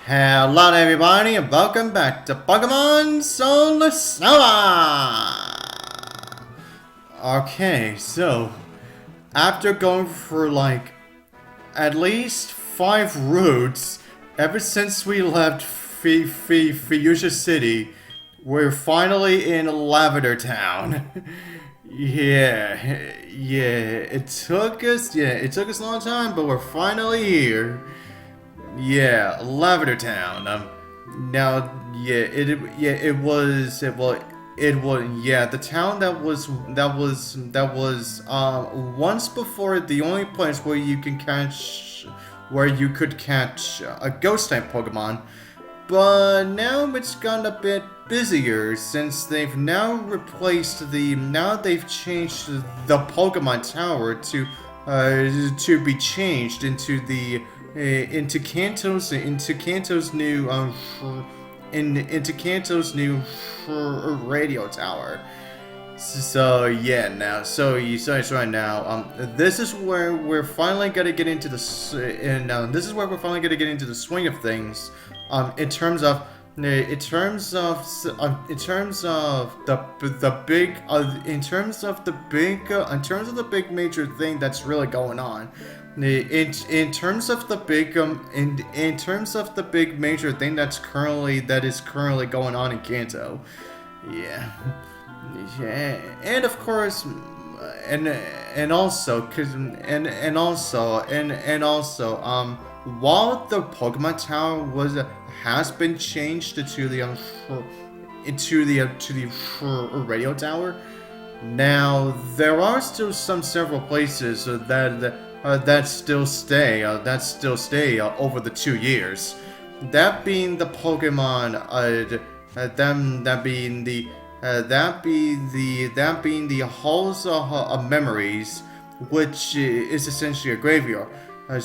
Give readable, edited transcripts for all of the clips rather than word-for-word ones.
Hello everybody and welcome back to Pokemon SoulSilver! Okay, so after going for like at least 5 routes ever since we left Fuchsia City, we're finally in Lavender Town. It took us a long time, but we're finally here. Yeah, Lavender Town. Now, the town that was once before the only place where you could catch a ghost type Pokemon, but now it's gotten a bit busier since they've now changed the Pokemon Tower to be changed into Kanto's new radio tower. Right now, this is where we're finally gonna get into the swing of things. In terms of the big major thing that's really going on. In terms of the big major thing that is currently going on in Kanto. Yeah. And of course, while the Pokemon Tower has been changed to the radio tower, now there are still several places that still stay over the 2 years. That being the Pokemon, that being the halls of memories, which is essentially a graveyard, a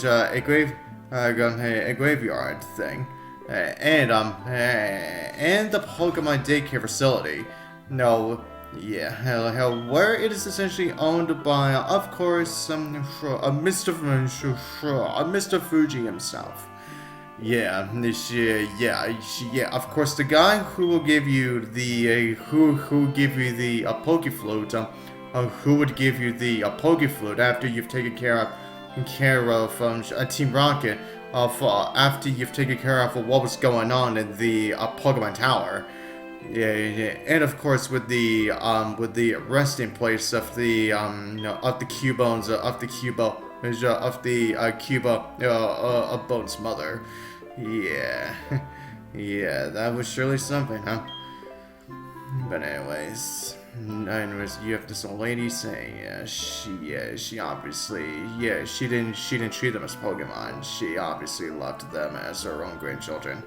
graveyard thing, and the Pokemon daycare facility. No. Yeah, where it is essentially owned by, of course, Mr. Fuji himself. Of course, the guy who will give you the Pokeflute, who would give you the Pokeflute after you've taken care of Team Rocket, after you've taken care of what was going on in the Pokemon Tower. And of course with the resting place of the Cubones of Bone's mother. That was surely something, huh? But anyways, you have this old lady saying, she obviously, she didn't treat them as Pokemon. She obviously loved them as her own grandchildren.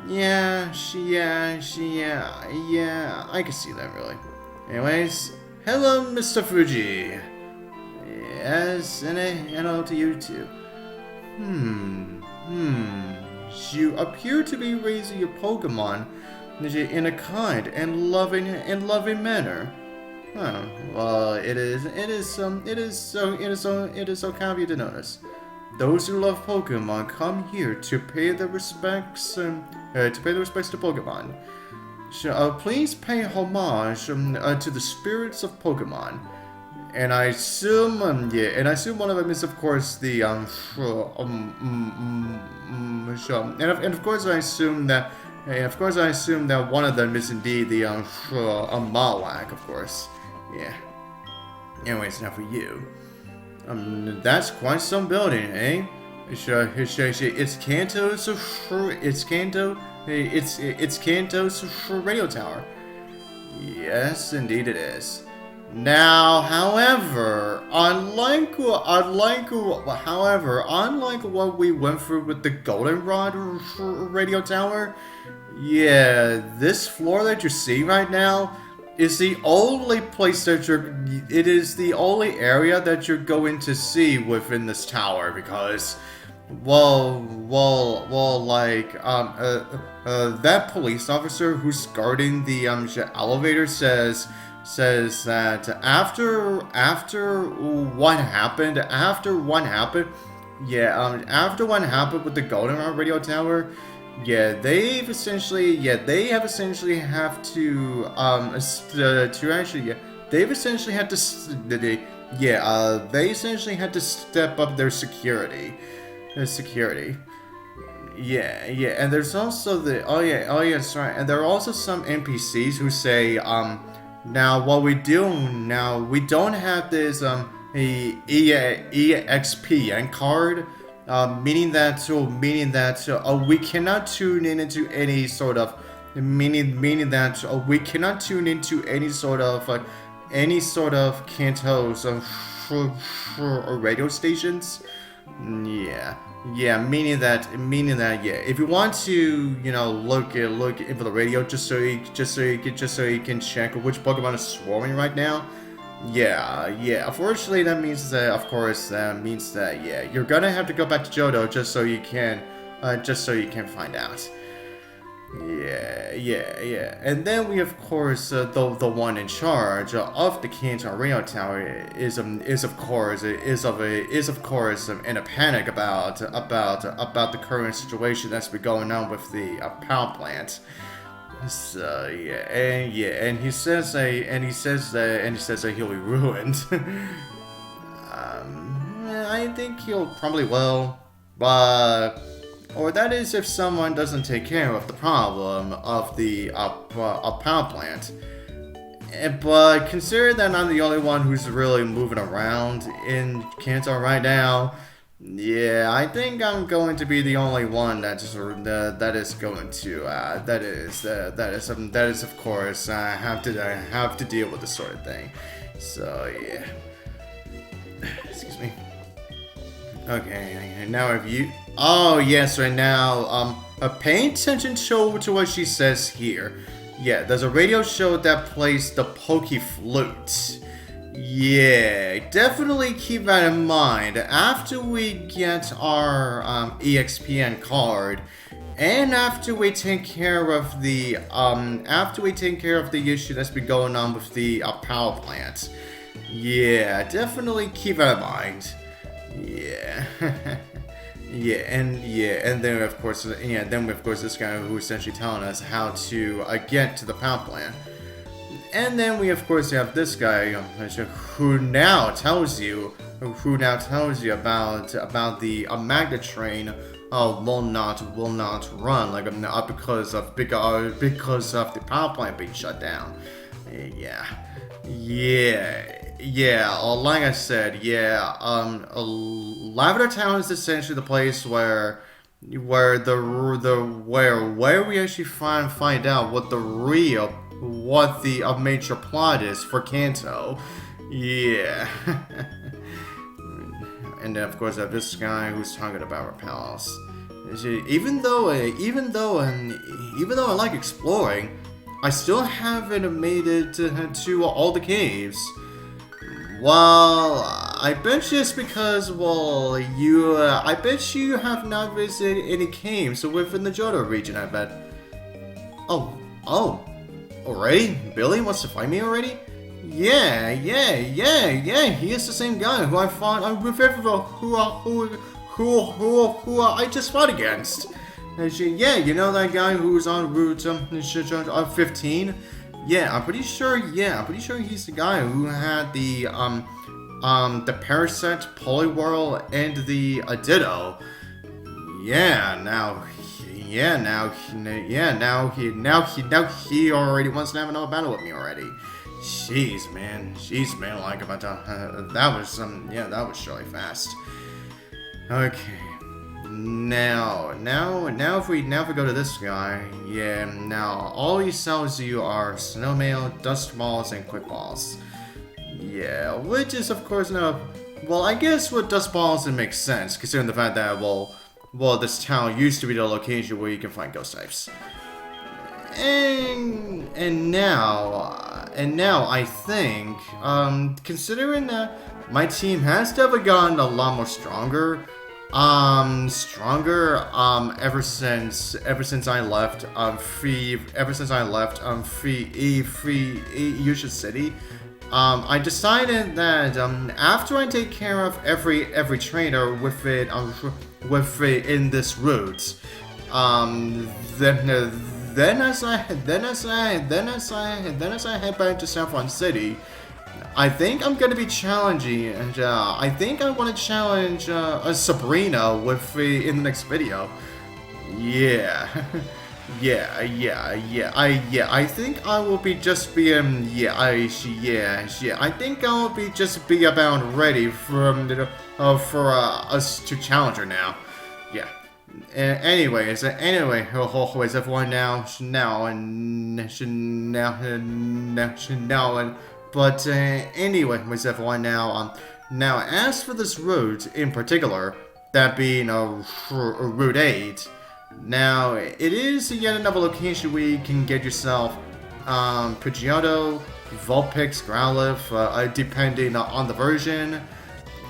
I can see that, really. Anyways, hello, Mr. Fuji. Yes, and hello to you too. You appear to be raising your Pokemon in a kind and loving manner. Oh, well, it is so kind of you to notice. Those who love Pokemon come here to pay their respects to Pokemon. So, please pay homage to the spirits of Pokemon. And I assume, one of them is, of course, the and of course I assume that one of them is indeed the Mawak, of course. Yeah. Anyways, now for you. That's quite some building, eh? It's Kanto's radio tower. Yes, indeed it is. Now, however, unlike what we went through with the Goldenrod radio tower, this floor that you see right now is the only place that it is the only area that you're going to see within this tower, because that police officer who's guarding the elevator says that after what happened with the Goldenrod radio tower, they have essentially have to they've essentially had to they essentially had to step up their security. And there's also that's right. And there are also some NPCs who say, now what we do now, we don't have this EXP card, meaning that we cannot tune in into any sort of meaning that we cannot tune into any sort of Kanto's radio stations. Meaning that if you want to look into the radio just so you can check which Pokemon is swarming right now. Unfortunately, that means that you're gonna have to go back to Johto just so you can find out. And then we of course the one in charge of the Kanto Radio Tower is of course in a panic about the current situation that's been going on with the power plant. So and he says that he'll be ruined. I think he'll probably will, but. Or that is if someone doesn't take care of the problem of the power plant. But consider that I'm the only one who's really moving around in Kanto right now. I think I'm going to be the only one that is going to of course have to deal with this sort of thing. So excuse me. Okay, now have you? Oh yes, right now. Pay attention to what she says here. There's a radio show that plays the Poke Flute. Definitely keep that in mind. After we get our EXPN card, and after we take care of the issue that's been going on with the power plant. Definitely keep that in mind. And then of course this guy who essentially telling us how to get to the power plant. And then we of course have this guy who now tells you about the Magna train will not run because of the power plant being shut down. Like I said, Lavender Town is essentially the place where we actually find out what the major plot is for Kanto. And then of course I have this guy who's talking about repels. Even though I like exploring, I still haven't made it to all the caves. Well, I bet you it's because, I bet you have not visited any caves within the Johto region, I bet. Oh, already? Billy wants to fight me already? Yeah, he is the same guy who I fought, who I just fought against. You know that guy who's on Route 15? I'm pretty sure he's the guy who had the Parasect, Poliwhirl, and the Ditto. Now he already wants to have another battle with me already. Jeez, man, like about that was surely fast. Okay. Now if we go to this guy, now all he sells you are snowmail, dust balls, and quick balls. Which is of course I guess with dust balls it makes sense considering the fact that this town used to be the location where you can find ghost types. And now I think considering that my team has definitely gotten a lot more stronger. Ever since I left Yusha City, I decided that after I take care of every trainer with it in this route, Then as I head back to Saffron City, I think I'm gonna be challenging, and I think I want to challenge Sabrina in the next video. Yeah, I think I will be just being, I think I will be just be about ready for us to challenge her now. Yeah. Anyways, everyone but anyways, everyone now as for this route in particular, that being Route 8, now it is yet another location where you can get yourself Pidgeotto, Vulpix, Growlithe, depending on the version,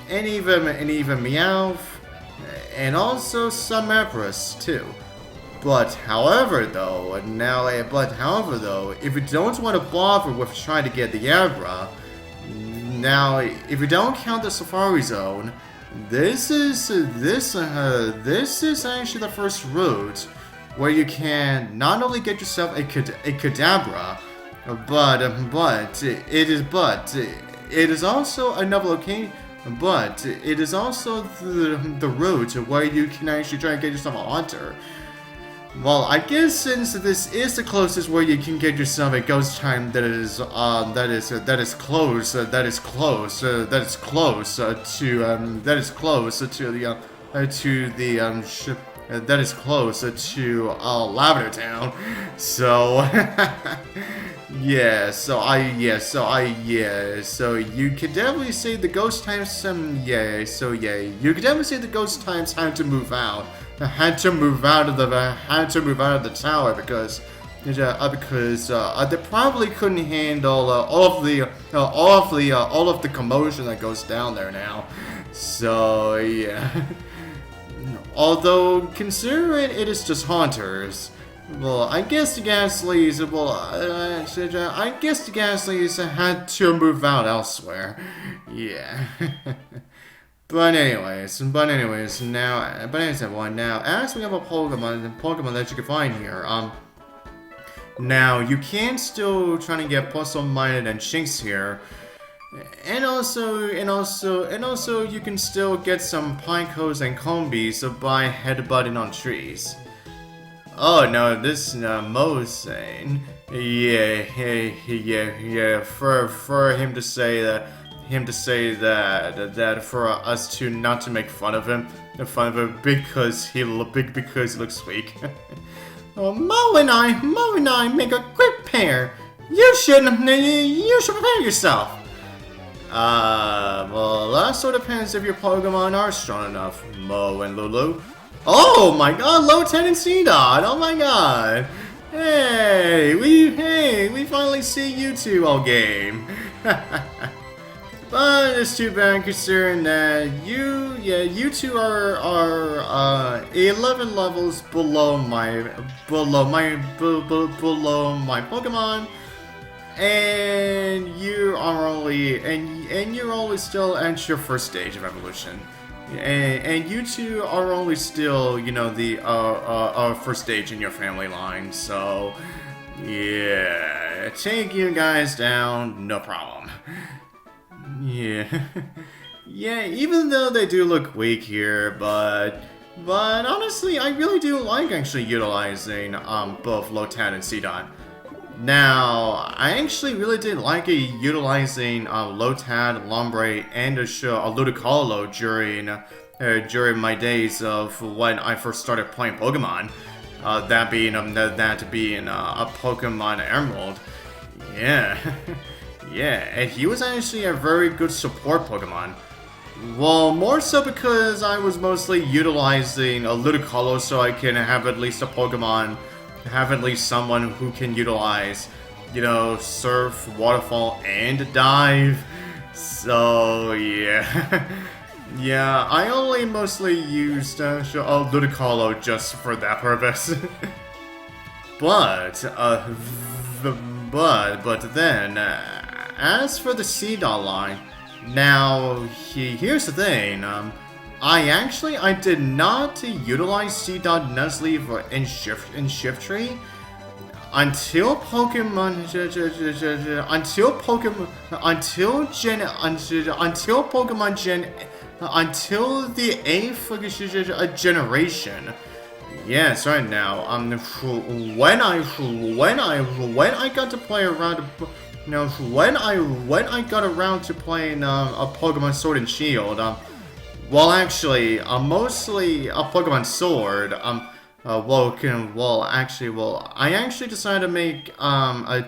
and even Meowth, and also some Empress too. But however though, if you don't want to bother with trying to get the Abra, now if you don't count the Safari Zone, this is actually the first route where you can not only get yourself a Kadabra, but it is also another location. But it is also the route where you can actually try and get yourself a Haunter. Well, I guess since this is the closest where you can get yourself a Ghost Time that is close to Lavender Town. So so you could definitely say the ghost times you could definitely say the ghost times had to move out of the tower because they probably couldn't handle all of the commotion that goes down there now. So yeah. Although considering it is just Haunters, well, I guess the Gaslies had to move out elsewhere. Yeah. But anyways, now as we have a Pokemon that you can find here, now you can still try to get Puzzle-Minded and Shinx here. And also you can still get some Pinecos and Combees by headbutting on trees. Oh no, this Mosane. Yeah. For him to say that for us to not to make fun of him because he looks weak. Oh, Mo and I make a great pair. You should prepare yourself. Well, that sort of depends if your Pokemon are strong enough, Mo and Lulu. Oh my god, Lotad and Seedot! Oh my god! Hey, we finally see you two all game. But it's too bad considering that you two are 11 levels below my Pokemon. And you're only still at your first stage of evolution, and you two are only still, the first stage in your family line. So, yeah, take you guys down, no problem. Yeah, yeah. Even though they do look weak here, but honestly, I really do like actually utilizing both Lotad and Seedot. Now, I actually really did like utilizing Lotad, Lombre, and a Ludicolo during my days of when I first started playing Pokemon. That being a Pokemon Emerald. Yeah, yeah, and he was actually a very good support Pokemon. Well, more so because I was mostly utilizing a Ludicolo so I can have at least a Pokemon. Have at least someone who can utilize, surf, waterfall, and dive. So, yeah. Yeah, I only mostly used Ludicolo just for that purpose. But then, as for the Seedot line, now, here's the thing, I did not utilize Seedot, Nuzleaf, and Shift Tree until Pokemon until the 8th generation. Yes, right now. When I got to play around, when I got around to playing a Pokemon Sword and Shield, well, actually, mostly a Pokemon Sword. I actually decided to make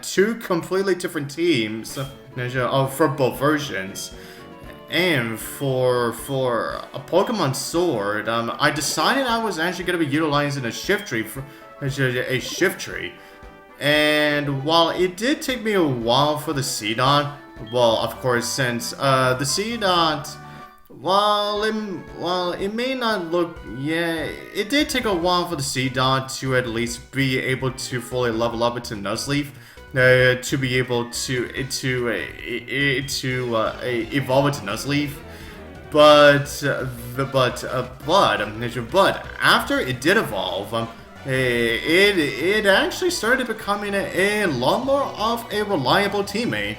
2 completely different teams for both versions. And for a Pokemon Sword, I decided I was actually going to be utilizing a Shift Tree. And while it did take me a while for the Seedot, well, of course, since the Seedot, while it may not look, yeah, it did take a while for the Seedot to at least be able to fully level up into Nuzleaf. To be able to evolve into Nuzleaf, but after it did evolve, it actually started becoming a lot more of a reliable teammate.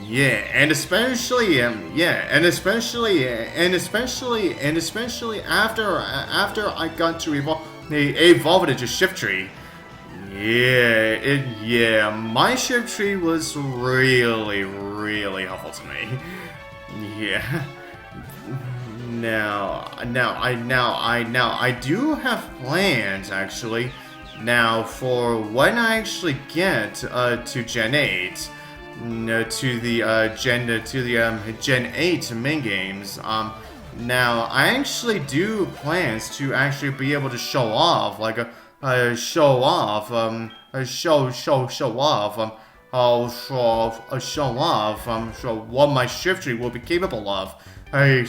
Yeah, and especially after I got to evolve it into Shift Tree. Yeah, my Shift Tree was really helpful to me. Yeah. Now I do have plans actually. Now for when I actually get to Gen 8, to the Gen 8 main games. Now I actually do plans to actually be able to show off show off what my Shift Tree will be capable of. When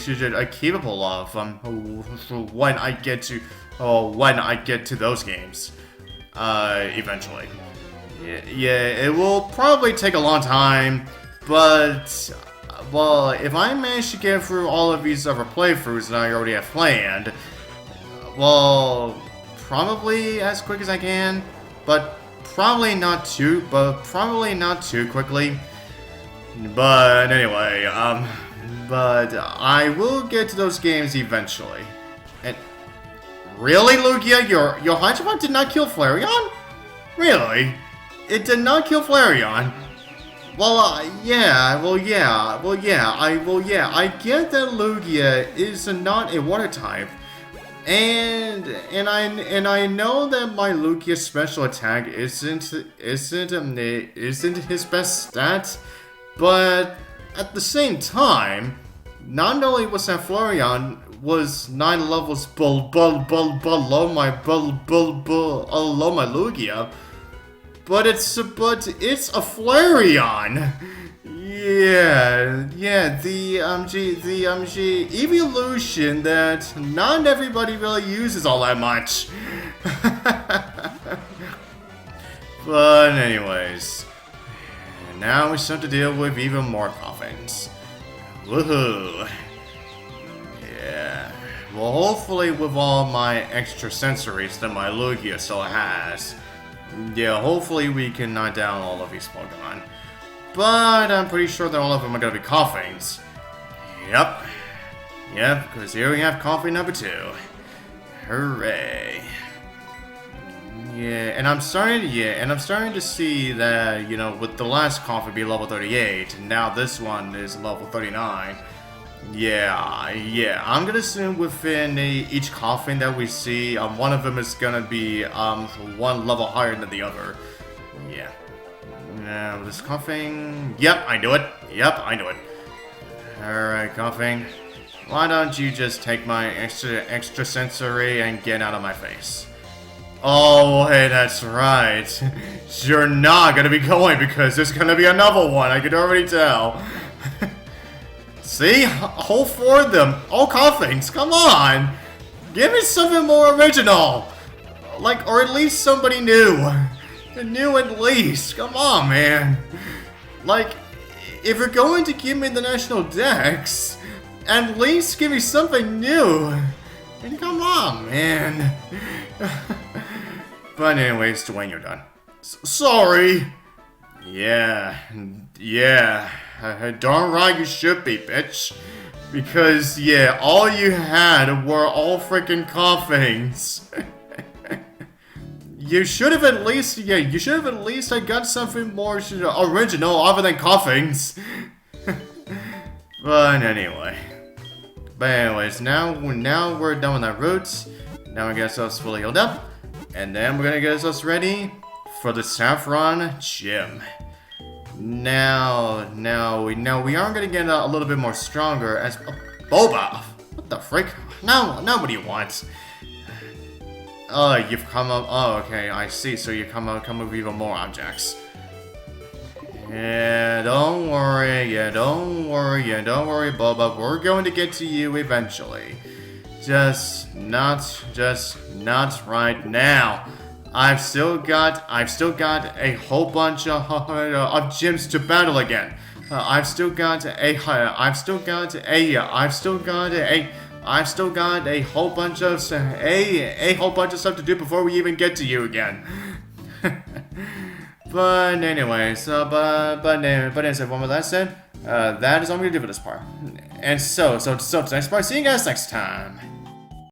I get to those games, eventually. Yeah, it will probably take a long time, but well, if I manage to get through all of these other playthroughs that I already have planned, well, probably as quick as I can, but probably not too quickly. But anyway, but I will get to those games eventually. And really, Lugia, your Hydropod did not kill Flareon? Really? It did not kill Flareon. Well, I get that Lugia is not a water type. And I know that my Lugia special attack isn't his best stat, but at the same time, not only was that Flareon was 9 levels below my Lugia, but it's a Flareon. Yeah, the evolution that not everybody really uses all that much. But anyways, now we start to deal with even more coffins. Woohoo! Yeah. Well, hopefully with all my extra sensories that my Lugia still has, yeah, hopefully we can knock down all of these Pokemon. But I'm pretty sure that all of them are gonna be coffins. Yep, because here we have coffin number 2. Hooray. And I'm starting to see that, with the last coffin be level 38, and now this one is level 39. Yeah, I'm gonna assume within each coffin that we see, one of them is gonna be one level higher than the other. Yeah. Now this coughing. Yep, I knew it. Alright, coughing. Why don't you just take my extra sensory and get out of my face? Oh, hey, that's right. You're not gonna be going because there's gonna be another one, I can already tell. See? All 4 of them. All coughings. Come on! Give me something more original! Or at least somebody new. New at least. Come on, man. If you're going to give me the National Dex, at least give me something new. And come on, man. But anyways, Dwayne, you're done. Sorry. Yeah. Darn right you should be, bitch. Because, yeah, all you had were all freaking coughings. You should have at least, got something more original other than coughings. But anyways, now we're done with our roots. Now we get ourselves fully healed up. And then we're gonna get ourselves ready for the Saffron Gym. Now we are gonna get a little bit more stronger as Boba. What the frick? Now what do you want? Oh, you've come up. Oh, okay, I see. So you come up with even more objects. Yeah, don't worry, Boba. We're going to get to you eventually. Just not right now. I've still got a whole bunch of gyms to battle again. I've still got a whole bunch of stuff to do before we even get to you again. But anyways, as one more last said, that is all I'm gonna do for this part. And so next part. See you guys next time.